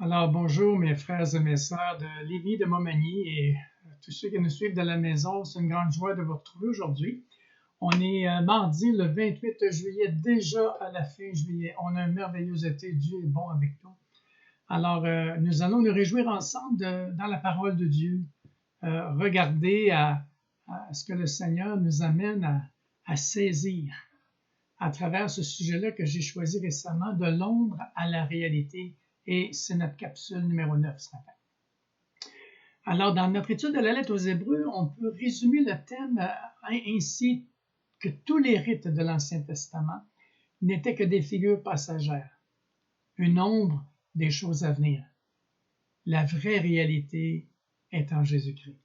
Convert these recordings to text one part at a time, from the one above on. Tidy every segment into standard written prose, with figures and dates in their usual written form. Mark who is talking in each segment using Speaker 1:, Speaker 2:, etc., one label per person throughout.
Speaker 1: Alors, bonjour mes frères et mes sœurs de Lévis, de Montmagny et tous ceux qui nous suivent de la maison. C'est une grande joie de vous retrouver aujourd'hui. On est mardi le 28 juillet, déjà à la fin juillet. On a un merveilleux été. Dieu est bon avec nous. Alors, nous allons nous réjouir ensemble dans la parole de Dieu. Regarder à ce que le Seigneur nous amène à saisir à travers ce sujet-là que j'ai choisi récemment, de l'ombre à la réalité. Et c'est notre capsule numéro 9 ce matin. Alors, dans notre étude de la lettre aux Hébreux, on peut résumer le thème ainsi que tous les rites de l'Ancien Testament n'étaient que des figures passagères, une ombre des choses à venir. La vraie réalité est en Jésus-Christ.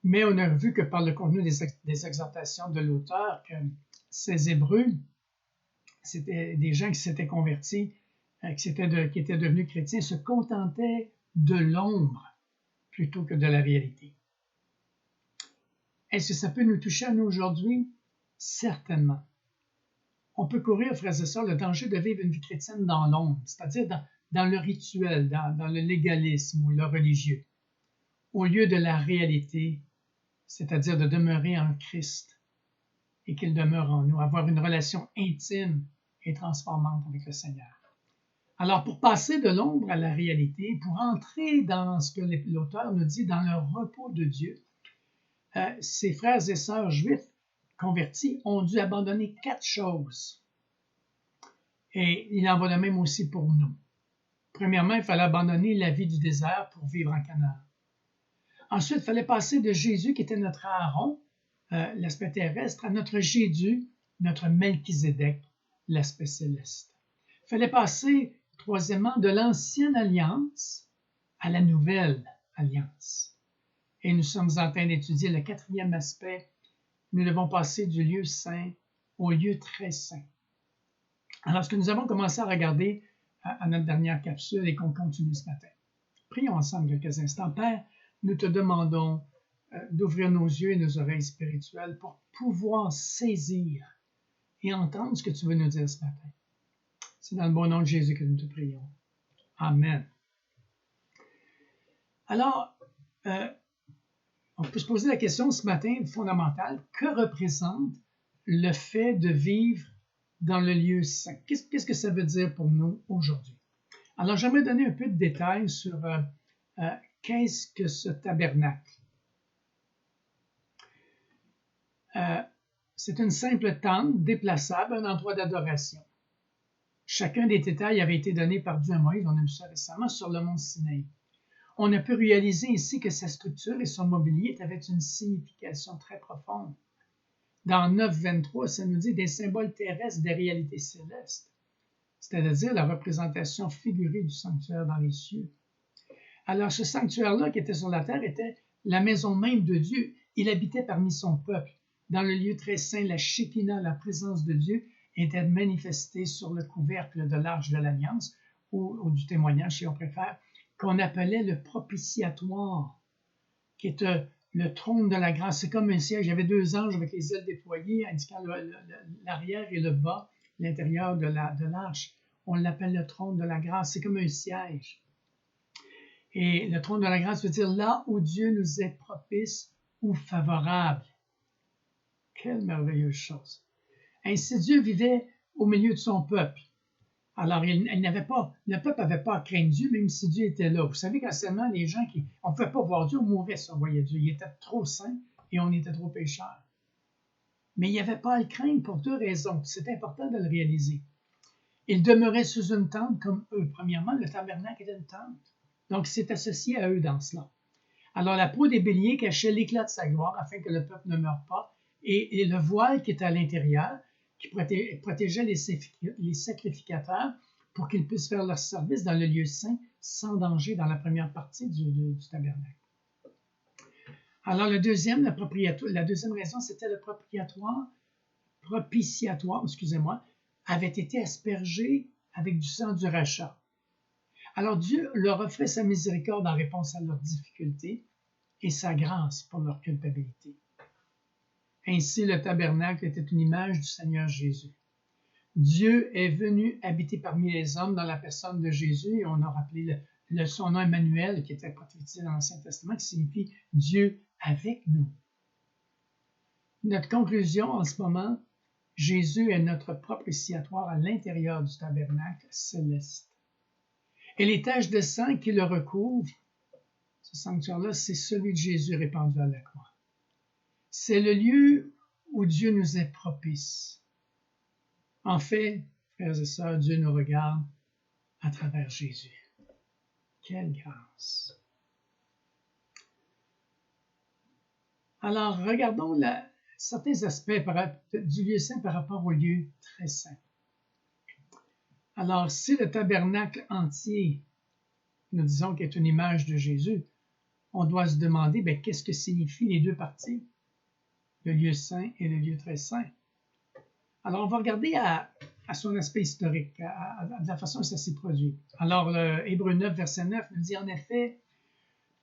Speaker 1: Mais on a vu que par le contenu des exhortations de l'auteur, que ces Hébreux, c'était des gens qui s'étaient convertis, qui étaient devenus chrétiens, se contentaient de l'ombre plutôt que de la réalité. Est-ce que ça peut nous toucher à nous aujourd'hui? Certainement. On peut courir, frères et sœurs, le danger de vivre une vie chrétienne dans l'ombre, c'est-à-dire dans le rituel, dans le légalisme ou le religieux, au lieu de la réalité, c'est-à-dire de demeurer en Christ et qu'il demeure en nous, avoir une relation intime et transformante avec le Seigneur. Alors, pour passer de l'ombre à la réalité, pour entrer dans ce que l'auteur nous dit, dans le repos de Dieu, ses frères et sœurs juifs convertis ont dû abandonner 4 choses. Et il en va de même aussi pour nous. Premièrement, il fallait abandonner la vie du désert pour vivre en Canaan. Ensuite, il fallait passer de Jésus, qui était notre Aaron, l'aspect terrestre, à notre Jésus, notre Melchizedek, l'aspect céleste. Il fallait passer, troisièmement, de l'ancienne alliance à la nouvelle alliance. Et nous sommes en train d'étudier le 4e aspect. Nous devons passer du lieu saint au lieu très saint. Alors, ce que nous avons commencé à regarder à notre dernière capsule et qu'on continue ce matin. Prions ensemble quelques instants. Père, nous te demandons d'ouvrir nos yeux et nos oreilles spirituelles pour pouvoir saisir et entendre ce que tu veux nous dire ce matin. C'est dans le bon nom de Jésus que nous te prions. Amen. Alors, on peut se poser la question ce matin fondamentale, que représente le fait de vivre dans le lieu saint? Qu'est-ce que ça veut dire pour nous aujourd'hui? Alors, j'aimerais donner un peu de détails sur qu'est-ce que ce tabernacle. C'est une simple tente déplaçable, un endroit d'adoration. Chacun des détails avait été donné par Dieu à Moïse, on a vu ça récemment, sur le mont Sinaï. On a pu réaliser ici que sa structure et son mobilier avaient une signification très profonde. Dans 9.23, ça nous dit des symboles terrestres des réalités célestes, c'est-à-dire la représentation figurée du sanctuaire dans les cieux. Alors ce sanctuaire-là qui était sur la terre était la maison même de Dieu. Il habitait parmi son peuple. Dans le lieu très saint, la Shekinah, la présence de Dieu, était manifestée sur le couvercle de l'Arche de l'Alliance, ou du témoignage, si on préfère, qu'on appelait le propitiatoire, qui est le trône de la grâce. C'est comme un siège. Il y avait 2 anges avec les ailes déployées, indiquant l'arrière et le bas, l'intérieur de l'arche. On l'appelle le trône de la grâce. C'est comme un siège. Et le trône de la grâce veut dire là où Dieu nous est propice ou favorable. Quelle merveilleuse chose. Ainsi, Dieu vivait au milieu de son peuple. Alors, le peuple n'avait pas à craindre Dieu, même si Dieu était là. Vous savez qu'anciennement, les gens on ne pouvait pas voir Dieu, on mourait si on voyait Dieu. Il était trop saint et on était trop pécheurs. Mais il n'y avait pas à le craindre pour 2 raisons. C'est important de le réaliser. Il demeurait sous une tente comme eux. Premièrement, le tabernacle était une tente. Donc, c'est associé à eux dans cela. Alors, la peau des béliers cachait l'éclat de sa gloire afin que le peuple ne meure pas. Et le voile qui était à l'intérieur, qui protégeait les sacrificateurs pour qu'ils puissent faire leur service dans le lieu saint sans danger dans la première partie du tabernacle. Alors, la deuxième raison, c'était le propitiatoire, avait été aspergé avec du sang du rachat. Alors, Dieu leur offrait sa miséricorde en réponse à leurs difficultés et sa grâce pour leur culpabilité. Ainsi, le tabernacle était une image du Seigneur Jésus. Dieu est venu habiter parmi les hommes dans la personne de Jésus et on a rappelé son nom Emmanuel qui était prophétisé dans l'Ancien Testament qui signifie Dieu avec nous. Notre conclusion en ce moment, Jésus est notre propitiatoire à l'intérieur du tabernacle céleste. Et les taches de sang qui le recouvrent, ce sanctuaire-là, c'est celui de Jésus répandu à la croix. C'est le lieu où Dieu nous est propice. En fait, frères et sœurs, Dieu nous regarde à travers Jésus. Quelle grâce! Alors, regardons certains aspects du lieu saint par rapport au lieu très saint. Alors, si le tabernacle entier, nous disons qu'il est une image de Jésus, on doit se demander qu'est-ce que signifient les deux parties, le lieu saint et le lieu très saint. Alors, on va regarder à son aspect historique, à la façon dont ça s'est produit. Alors, Hébreux 9, verset 9 nous dit en effet,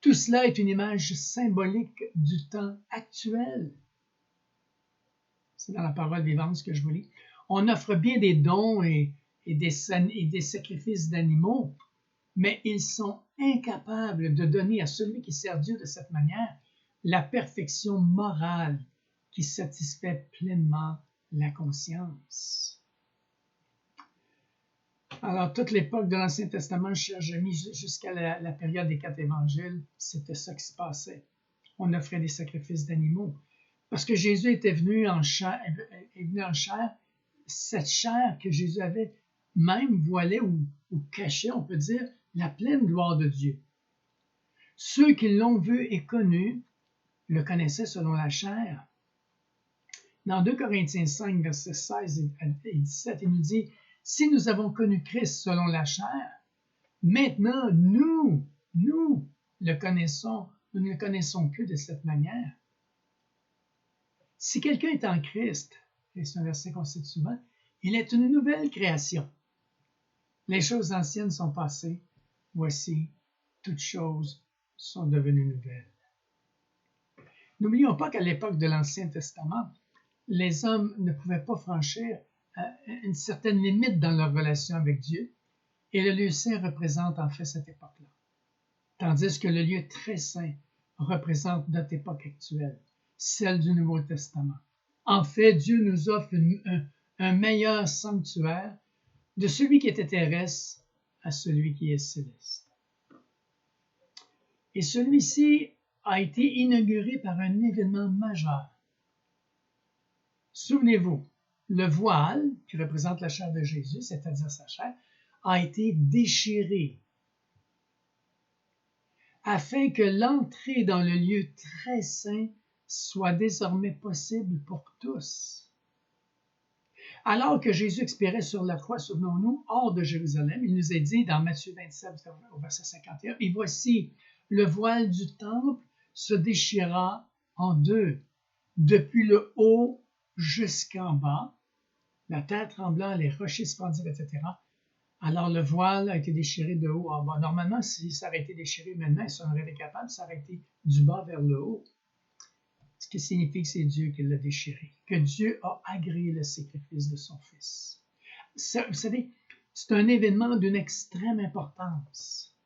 Speaker 1: tout cela est une image symbolique du temps actuel. C'est dans la parole vivante que je vous lis. On offre bien des dons et des sacrifices d'animaux, mais ils sont incapables de donner à celui qui sert Dieu de cette manière la perfection morale qui satisfait pleinement la conscience. Alors, toute l'époque de l'Ancien Testament, jusqu'à la période des 4 évangiles, c'était ça qui se passait. On offrait des sacrifices d'animaux. Parce que Jésus était venu en chair, cette chair que Jésus avait même voilait ou cachait, on peut dire, la pleine gloire de Dieu. Ceux qui l'ont vu et connu le connaissaient selon la chair. Dans 2 Corinthiens 5, versets 16 et 17, il nous dit « Si nous avons connu Christ selon la chair, maintenant nous le connaissons, nous ne le connaissons que de cette manière. Si quelqu'un est en Christ, et c'est un verset qu'on cite souvent, il est une nouvelle création. Les choses anciennes sont passées, voici, toutes choses sont devenues nouvelles. » N'oublions pas qu'à l'époque de l'Ancien Testament, les hommes ne pouvaient pas franchir une certaine limite dans leur relation avec Dieu, et le lieu saint représente en fait cette époque-là. Tandis que le lieu très saint représente notre époque actuelle, celle du Nouveau Testament. En fait, Dieu nous offre un meilleur sanctuaire de celui qui était terrestre à celui qui est céleste. Et celui-ci a été inauguré par un événement majeur. Souvenez-vous, le voile, qui représente la chair de Jésus, c'est-à-dire sa chair, a été déchiré afin que l'entrée dans le lieu très saint soit désormais possible pour tous. Alors que Jésus expirait sur la croix, souvenons-nous, hors de Jérusalem, il nous est dit dans Matthieu 27, au verset 51, « Et voici, le voile du temple se déchira en deux, depuis le haut jusqu'en bas, la terre tremblant, les rochers se fendirent, etc. » Alors le voile a été déchiré de haut en bas. Normalement, si ça aurait été déchiré maintenant, si on aurait été capable, ça aurait été du bas vers le haut. Ce qui signifie que c'est Dieu qui l'a déchiré, que Dieu a agréé le sacrifice de son Fils. Vous savez, c'est un événement d'une extrême importance.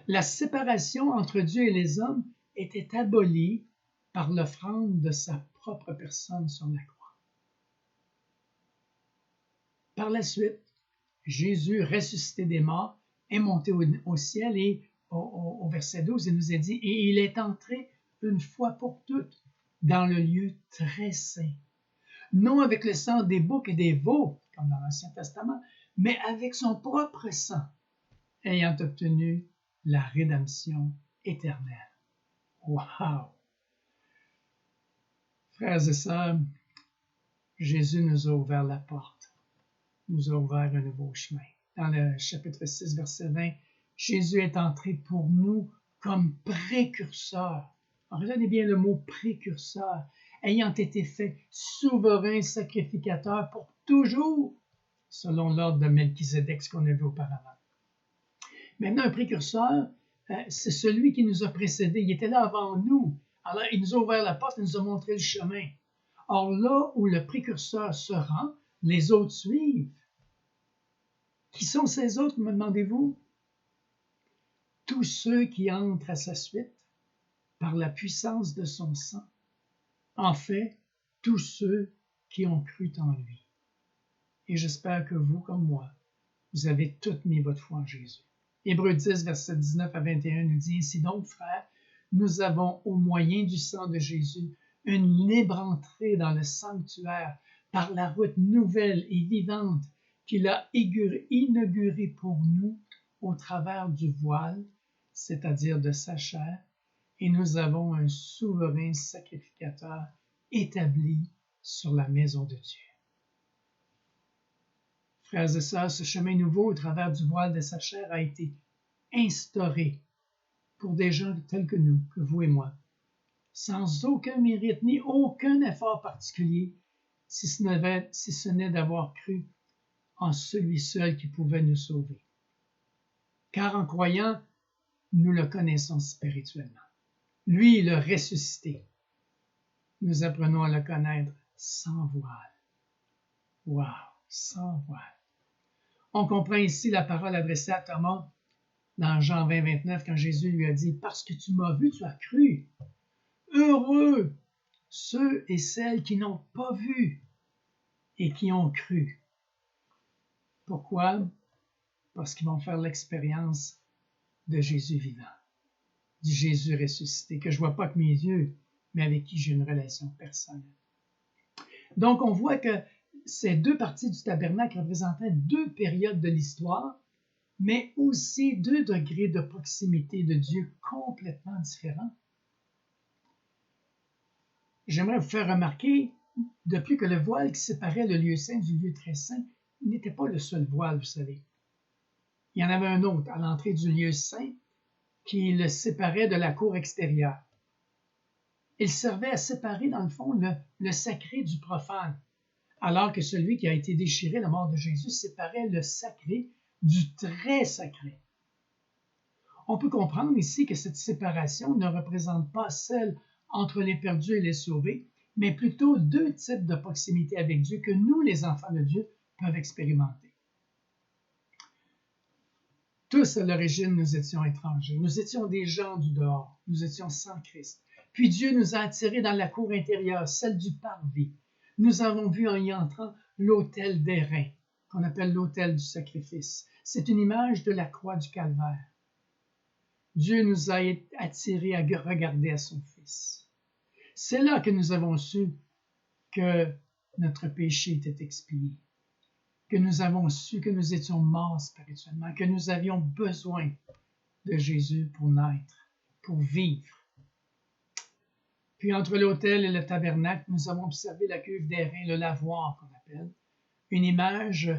Speaker 1: La séparation entre Dieu et les hommes était abolie par l'offrande de sa propre personne sur la croix. Par la suite, Jésus, ressuscité des morts, est monté au ciel et au verset 12, il nous est dit « Et il est entré une fois pour toutes dans le lieu très saint, non avec le sang des boucs et des veaux, comme dans l'Ancien Testament, mais avec son propre sang, ayant obtenu la rédemption éternelle. » Wow! Frères et sœurs, Jésus nous a ouvert la porte, nous a ouvert un nouveau chemin. Dans le chapitre 6, verset 20, Jésus est entré pour nous comme précurseur. Retenez bien le mot précurseur, ayant été fait souverain sacrificateur pour toujours, selon l'ordre de Melchizedek, ce qu'on a vu auparavant. Maintenant, un précurseur, c'est celui qui nous a précédés. Il était là avant nous. Alors, il nous a ouvert la porte, il nous a montré le chemin. Or, là où le précurseur se rend, Les autres suivent. Qui sont ces autres, me demandez-vous? Tous ceux qui entrent à sa suite par la puissance de son sang. En fait, tous ceux qui ont cru en lui. Et j'espère que vous, comme moi, vous avez toutes mis votre foi en Jésus. Hébreux 10, versets 19 à 21 nous dit, « Ainsi donc, frères, nous avons au moyen du sang de Jésus une libre entrée dans le sanctuaire par la route nouvelle et vivante qu'il a inaugurée pour nous au travers du voile, c'est-à-dire de sa chair, et nous avons un souverain sacrificateur établi sur la maison de Dieu. » Frères et sœurs, ce chemin nouveau au travers du voile de sa chair a été instauré pour des gens tels que nous, que vous et moi, sans aucun mérite ni aucun effort particulier, si ce n'est d'avoir cru en celui seul qui pouvait nous sauver. Car en croyant, nous le connaissons spirituellement. Lui, le ressuscité, nous apprenons à le connaître sans voile. Wow, sans voile. On comprend ici la parole adressée à Thomas dans Jean 20, 29, quand Jésus lui a dit « Parce que tu m'as vu, tu as cru. Heureux ceux et celles qui n'ont pas vu et qui ont cru. » Pourquoi? Parce qu'ils vont faire l'expérience de Jésus vivant, du Jésus ressuscité, que je ne vois pas avec mes yeux, mais avec qui j'ai une relation personnelle. Donc, on voit que ces deux parties du tabernacle représentaient deux périodes de l'histoire, mais aussi deux degrés de proximité de Dieu complètement différents. J'aimerais vous faire remarquer, depuis que le voile qui séparait le lieu saint du lieu très saint n'était pas le seul voile, vous savez. Il y en avait un autre à l'entrée du lieu saint qui le séparait de la cour extérieure. Il servait à séparer, dans le fond, le sacré du profane, alors que celui qui a été déchiré, la mort de Jésus, séparait le sacré du très sacré. On peut comprendre ici que cette séparation ne représente pas celle entre les perdus et les sauvés, mais plutôt deux types de proximité avec Dieu que nous, les enfants de Dieu, peuvent expérimenter. Tous, à l'origine, nous étions étrangers. Nous étions des gens du dehors. Nous étions sans Christ. Puis Dieu nous a attirés dans la cour intérieure, celle du parvis. Nous avons vu en y entrant l'autel d'airain, qu'on appelle l'autel du sacrifice. C'est une image de la croix du calvaire. Dieu nous a attirés à regarder à son Fils. C'est là que nous avons su que notre péché était expié, que nous avons su que nous étions morts spirituellement, que nous avions besoin de Jésus pour naître, pour vivre. Puis entre l'autel et le tabernacle, nous avons observé la cuve d'airain, le lavoir qu'on appelle, une image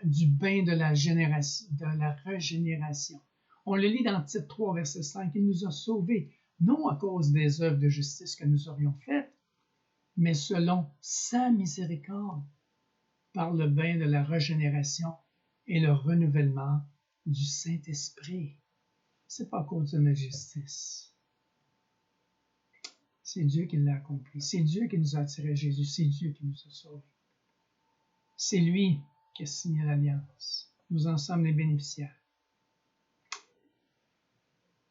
Speaker 1: du bain de la régénération. On le lit dans Tite 3, verset 5, « Il nous a sauvés, non à cause des œuvres de justice que nous aurions faites, mais selon sa miséricorde, par le bain de la régénération et le renouvellement du Saint-Esprit. » C'est pas à cause de notre justice. C'est Dieu qui l'a accompli. C'est Dieu qui nous a attirés Jésus. C'est Dieu qui nous a sauvés. C'est lui qui a signé l'alliance. Nous en sommes les bénéficiaires.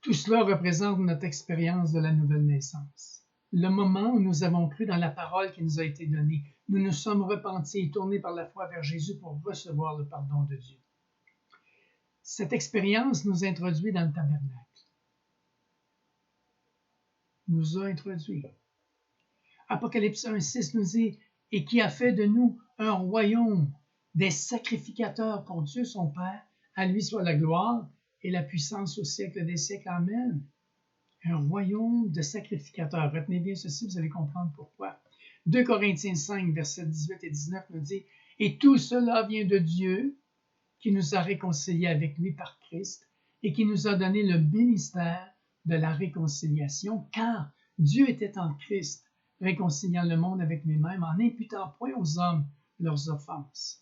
Speaker 1: Tout cela représente notre expérience de la nouvelle naissance. Le moment où nous avons cru dans la parole qui nous a été donnée, nous nous sommes repentis et tournés par la foi vers Jésus pour recevoir le pardon de Dieu. Cette expérience nous introduit dans le tabernacle. Nous a introduits. Apocalypse 1,6 nous dit « Et qui a fait de nous un royaume, des sacrificateurs pour Dieu son Père, à lui soit la gloire et la puissance au siècle des siècles. Amen. » Un royaume de sacrificateurs. Retenez bien ceci, vous allez comprendre pourquoi. 2 Corinthiens 5, versets 18 et 19 nous dit « Et tout cela vient de Dieu, qui nous a réconciliés avec lui par Christ, et qui nous a donné le ministère de la réconciliation, car Dieu était en Christ, réconciliant le monde avec lui-même, en n'imputant point aux hommes leurs offenses.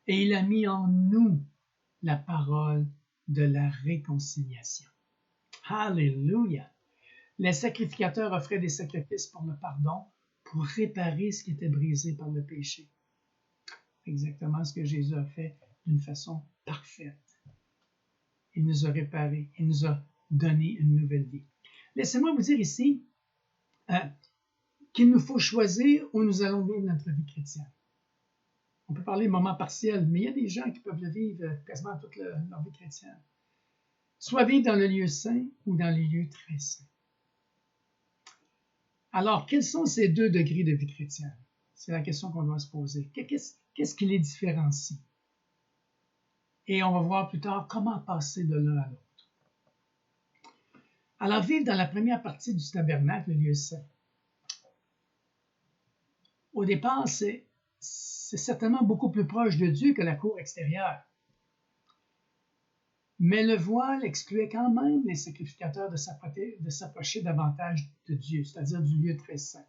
Speaker 1: Et il a mis en nous la parole de la réconciliation. » Alléluia! Les sacrificateurs offraient des sacrifices pour le pardon, pour réparer ce qui était brisé par le péché. exactement ce que Jésus a fait d'une façon parfaite. Il nous a réparés, il nous a donné une nouvelle vie. Laissez-moi vous dire ici qu'il nous faut choisir où nous allons vivre notre vie chrétienne. On peut parler moment partiel, mais il y a des gens qui peuvent le vivre quasiment toute leur vie chrétienne. Soit vivre dans le lieu saint ou dans les lieux très saints. Alors, quels sont ces deux degrés de vie chrétienne? C'est la question qu'on doit se poser. Qu'est-ce qui les différencie? Et on va voir plus tard comment passer de l'un à l'autre. Alors, vivre dans la première partie du tabernacle, le lieu saint. Au départ, c'est certainement beaucoup plus proche de Dieu que la cour extérieure. Mais le voile excluait quand même les sacrificateurs de s'approcher davantage de Dieu, c'est-à-dire du lieu très saint.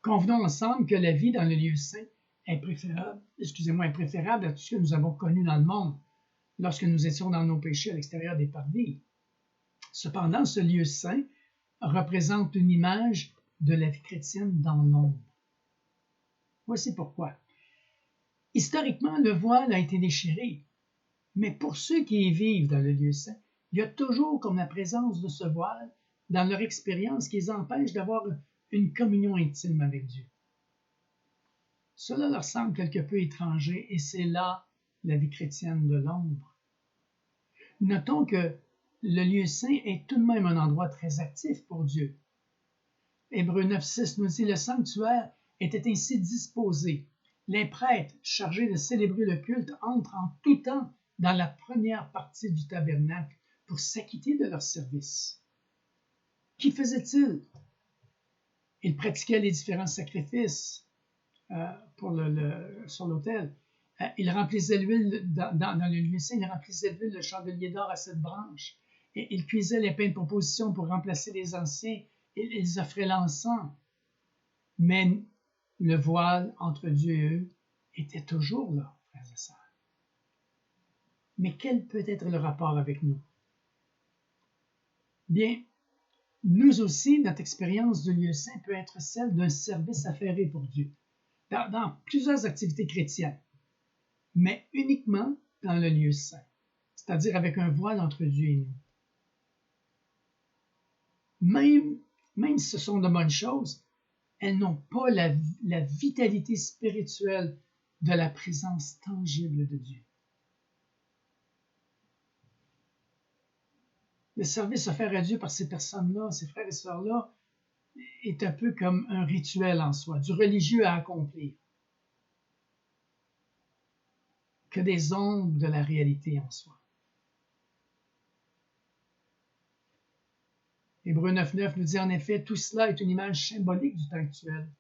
Speaker 1: Convenons ensemble que la vie dans le lieu saint est préférable à tout ce que nous avons connu dans le monde lorsque nous étions dans nos péchés à l'extérieur des parvis. Cependant, ce lieu saint représente une image de la vie chrétienne dans l'ombre. Voici pourquoi. Historiquement, le voile a été déchiré, mais pour ceux qui y vivent dans le lieu saint, il y a toujours comme la présence de ce voile dans leur expérience qui les empêche d'avoir une communion intime avec Dieu. Cela leur semble quelque peu étranger et c'est là la vie chrétienne de l'ombre. Notons que le lieu saint est tout de même un endroit très actif pour Dieu. Hébreux 9,6 nous dit « Le sanctuaire était ainsi disposé. Les prêtres chargés de célébrer le culte entrent en tout temps dans la première partie du tabernacle pour s'acquitter de leur service. » Qu'y faisait-il? Ils pratiquaient les différents sacrifices sur l'autel. Ils remplissaient l'huile dans le lieu saint, ils remplissaient l'huile, le chandelier d'or à 7 branches. Et ils cuisaient les pains de proposition pour remplacer les anciens. Ils offraient l'encens. Mais le voile entre Dieu et eux était toujours là, frères et sœurs. Mais quel peut être le rapport avec nous? Bien, nous aussi, notre expérience du lieu saint peut être celle d'un service affairé pour Dieu, dans plusieurs activités chrétiennes, mais uniquement dans le lieu saint, c'est-à-dire avec un voile entre Dieu et nous. Même si ce sont de bonnes choses, elles n'ont pas la vitalité spirituelle de la présence tangible de Dieu. Le service offert à Dieu par ces personnes-là, ces frères et sœurs-là, est un peu comme un rituel en soi, du religieux à accomplir, que des ombres de la réalité en soi. Hébreux 9,9 nous dit en effet, tout cela est une image symbolique du temps actuel.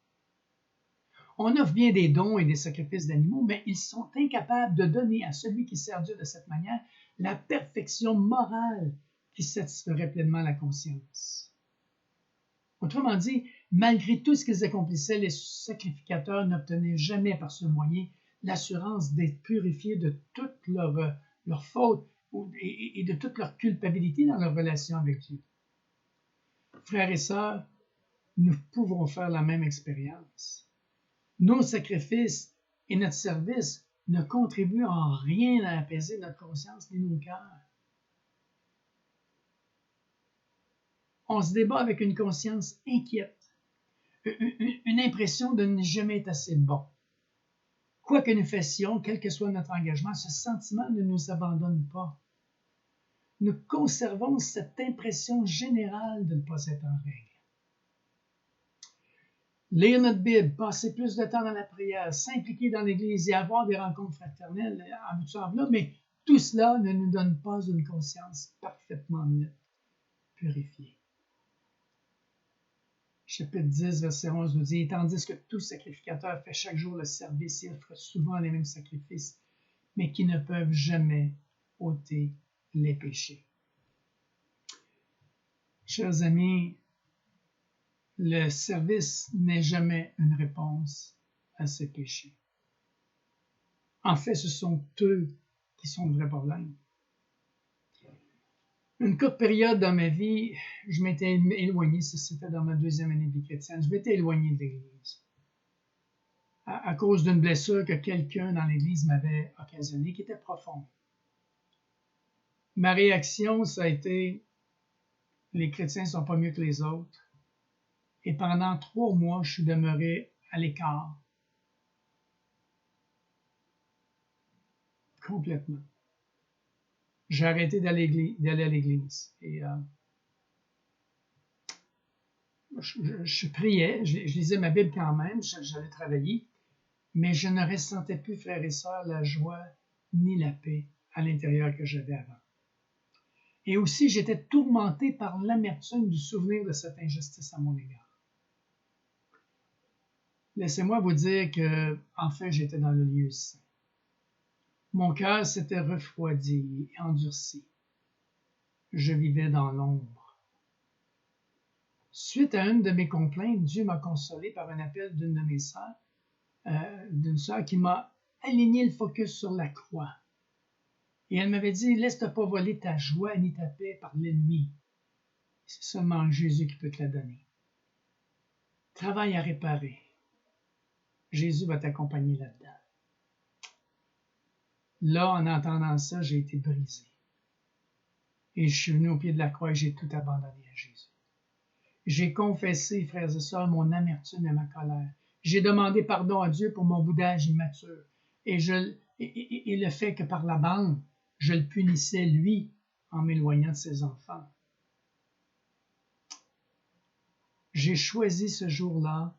Speaker 1: On offre bien des dons et des sacrifices d'animaux, mais ils sont incapables de donner à celui qui sert Dieu de cette manière la perfection morale qui satisferait pleinement la conscience. Autrement dit, malgré tout ce qu'ils accomplissaient, les sacrificateurs n'obtenaient jamais par ce moyen l'assurance d'être purifiés de toutes leurs fautes et de toute leur culpabilité dans leur relation avec Dieu. Frères et sœurs, nous pouvons faire la même expérience. Nos sacrifices et notre service ne contribuent en rien à apaiser notre conscience ni nos cœurs. On se débat avec une conscience inquiète, une impression de ne jamais être assez bon. Quoi que nous fassions, quel que soit notre engagement, ce sentiment ne nous abandonne pas. Nous conservons cette impression générale de ne pas être en règle. Lire notre Bible, passer plus de temps dans la prière, s'impliquer dans l'Église et avoir des rencontres fraternelles en but là, mais tout cela ne nous donne pas une conscience parfaitement nette, purifiée. Chapitre 10, verset 11 nous dit « Et tandis que tout sacrificateur fait chaque jour le service et offre souvent les mêmes sacrifices, mais qui ne peuvent jamais ôter les péchés. » Chers amis, le service n'est jamais une réponse à ces péchés. En fait, ce sont eux qui sont le vrai problème. Une courte période dans ma vie, je m'étais éloigné, c'était dans ma 2e année de vie chrétienne, je m'étais éloigné de l'Église. à cause d'une blessure que quelqu'un dans l'Église m'avait occasionnée, qui était profonde. Ma réaction, ça a été, les chrétiens ne sont pas mieux que les autres. Et pendant 3 mois, je suis demeuré à l'écart. Complètement. J'ai arrêté d'aller à l'église. Et je priais, je lisais ma Bible quand même, j'allais travailler, mais je ne ressentais plus, frères et sœurs, la joie ni la paix à l'intérieur que j'avais avant. Et aussi, j'étais tourmenté par l'amertume du souvenir de cette injustice à mon égard. Laissez-moi vous dire que, enfin, j'étais dans le lieu saint. Mon cœur s'était refroidi et endurci. Je vivais dans l'ombre. Suite à une de mes complaintes, Dieu m'a consolé par un appel d'une de mes sœurs, d'une sœur qui m'a aligné le focus sur la croix. Et elle m'avait dit, laisse-toi pas voler ta joie ni ta paix par l'ennemi. C'est seulement Jésus qui peut te la donner. Travaille à réparer. Jésus va t'accompagner là-dedans. Là, en entendant ça, j'ai été brisé. Et je suis venu au pied de la croix et j'ai tout abandonné à Jésus. J'ai confessé, frères et sœurs, mon amertume et ma colère. J'ai demandé pardon à Dieu pour mon boudage immature. Et le fait que par la bande, je le punissais, lui, en m'éloignant de ses enfants. J'ai choisi ce jour-là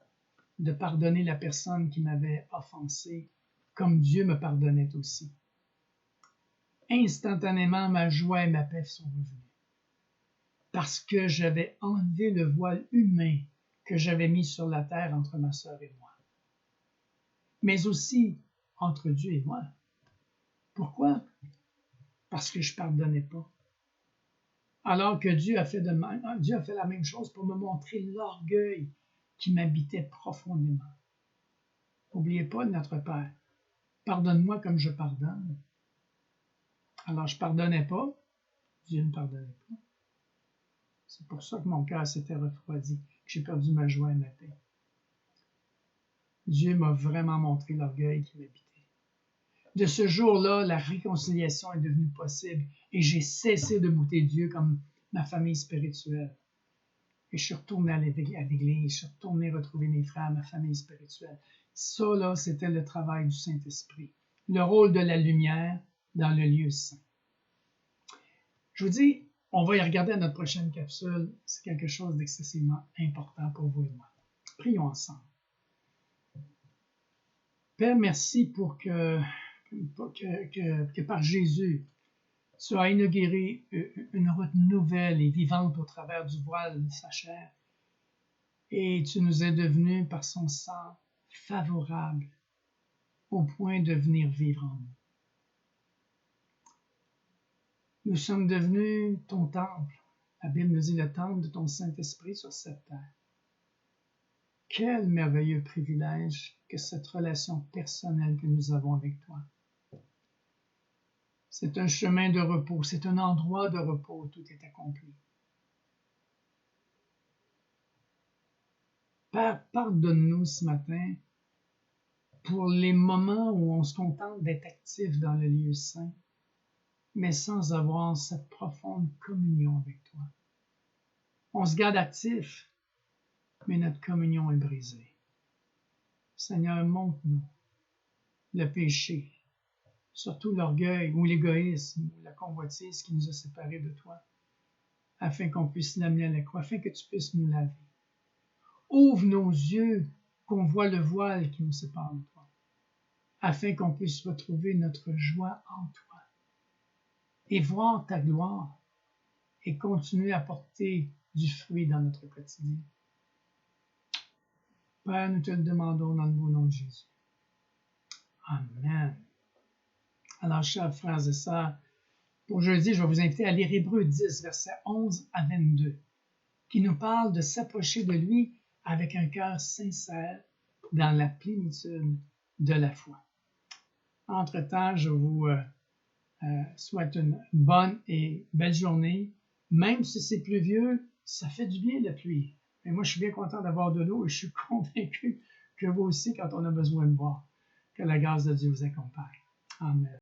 Speaker 1: de pardonner la personne qui m'avait offensé, comme Dieu me pardonnait aussi. Instantanément, ma joie et ma paix sont revenues. Parce que j'avais enlevé le voile humain que j'avais mis sur la terre entre ma sœur et moi. Mais aussi entre Dieu et moi. Pourquoi? Parce que je ne pardonnais pas. Alors que Dieu a fait la même chose pour me montrer l'orgueil qui m'habitait profondément. N'oubliez pas notre Père. Pardonne-moi comme je pardonne. Alors je ne pardonnais pas. Dieu ne pardonnait pas. C'est pour ça que mon cœur s'était refroidi, que j'ai perdu ma joie et ma paix. Dieu m'a vraiment montré l'orgueil qui m'habitait. De ce jour-là, la réconciliation est devenue possible et j'ai cessé de bouter Dieu comme ma famille spirituelle. Et je suis retourné à l'église, je suis retourné retrouver mes frères, ma famille spirituelle. Ça, là, c'était le travail du Saint-Esprit. Le rôle de la lumière dans le lieu saint. Je vous dis, on va y regarder à notre prochaine capsule. C'est quelque chose d'excessivement important pour vous et moi. Prions ensemble. Père, merci pour que par Jésus, tu as inauguré une route nouvelle et vivante au travers du voile de sa chair. Et tu nous es devenu par son sang favorable au point de venir vivre en nous. Nous sommes devenus ton temple. La Bible nous dit le temple de ton Saint-Esprit sur cette terre. Quel merveilleux privilège que cette relation personnelle que nous avons avec toi. C'est un chemin de repos, c'est un endroit de repos où tout est accompli. Père, pardonne-nous ce matin pour les moments où on se contente d'être actif dans le lieu saint, mais sans avoir cette profonde communion avec toi. On se garde actif, mais notre communion est brisée. Seigneur, montre-nous le péché, surtout l'orgueil ou l'égoïsme ou la convoitise qui nous a séparés de toi, afin qu'on puisse l'amener à la croix, afin que tu puisses nous laver. Ouvre nos yeux, qu'on voit le voile qui nous sépare de toi, afin qu'on puisse retrouver notre joie en toi et voir ta gloire et continuer à porter du fruit dans notre quotidien. Père, nous te le demandons dans le beau nom de Jésus. Amen. Alors, chers frères et sœurs, pour jeudi, je vais vous inviter à lire Hébreux 10, versets 11 à 22, qui nous parle de s'approcher de lui avec un cœur sincère dans la plénitude de la foi. Entre-temps, je vous souhaite une bonne et belle journée. Même si c'est pluvieux, ça fait du bien la pluie. Et moi, je suis bien content d'avoir de l'eau et je suis convaincu que vous aussi quand on a besoin de boire. Que la grâce de Dieu vous accompagne. Amen.